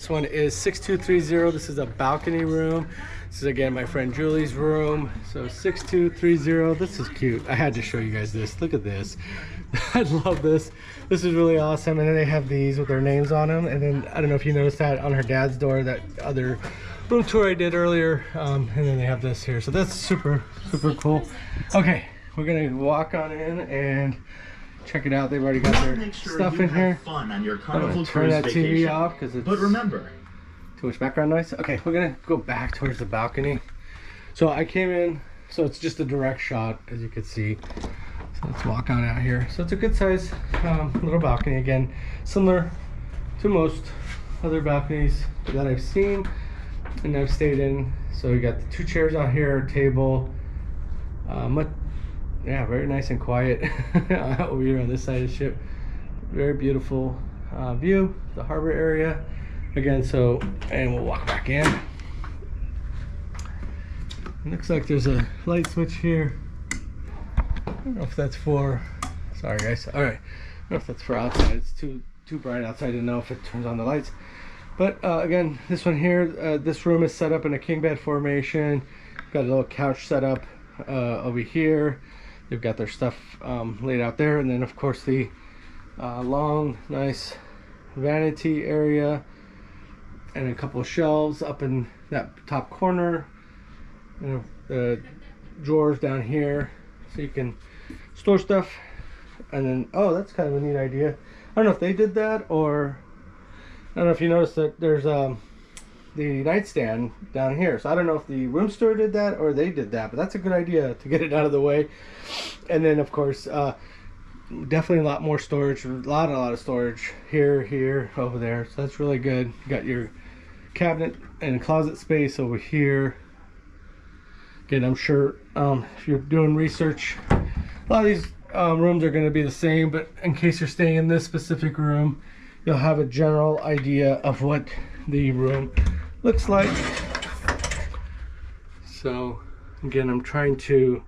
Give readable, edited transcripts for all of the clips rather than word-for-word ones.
This one is 6230. This is a balcony room. This is again my friend Julie's room. So 6230. This is cute. I had to show you guys this. Look at this. I love this. This is really awesome. And then they have these with their names on them. And then I don't know if you noticed that on her dad's door, that other room tour I did earlier. And then they have this here. So that's super cool. Okay, we're gonna walk on in and check it out. They've already got their stuff in here. Fun on your I'm gonna turn that TV off because it's but remember, too much background noise. Okay, we're gonna go back towards the balcony. So I came in, so it's just a direct shot, as you can see. So let's walk on out here. So it's a good size little balcony. Again, similar to most other balconies that I've seen and I've stayed in. So we got the 2 chairs out here, a table. Yeah, very nice and quiet over here on this side of the ship. Very beautiful view, the harbor area. Again, so, and we'll walk back in. It looks like there's a light switch here. I don't know if that's for, sorry guys. All right, I don't know if that's for outside. It's too bright outside to know if it turns on the lights. But again, this one here, this room is set up in a king bed formation. Got a little couch set up over here. They've got their stuff laid out there, and then of course the long, nice vanity area, and a couple of shelves up in that top corner, and the drawers down here, so you can store stuff. And then, oh, that's kind of a neat idea. I don't know if they did that, or I don't know if you noticed that there's the nightstand down here. So I don't know if the room store did that or they did that, but that's a good idea to get it out of the way. And then of course, definitely a lot more storage, a lot of storage here, over there. So that's really good. You got your cabinet and closet space over here. Again, I'm sure if you're doing research, a lot of these rooms are going to be the same, but in case you're staying in this specific room, you'll have a general idea of what the room looks like. So again, I'm trying to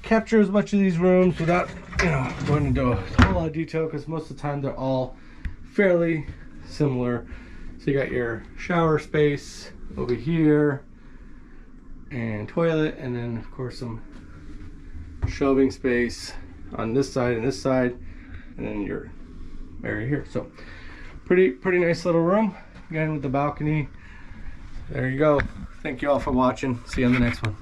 capture as much of these rooms without, you know, going into a whole lot of detail, because most of the time they're all fairly similar. So you got your shower space over here and toilet, and then of course some shelving space on this side and this side, and then your area here. So pretty nice little room, again with the balcony. There you go. Thank you all for watching. See you on the next one.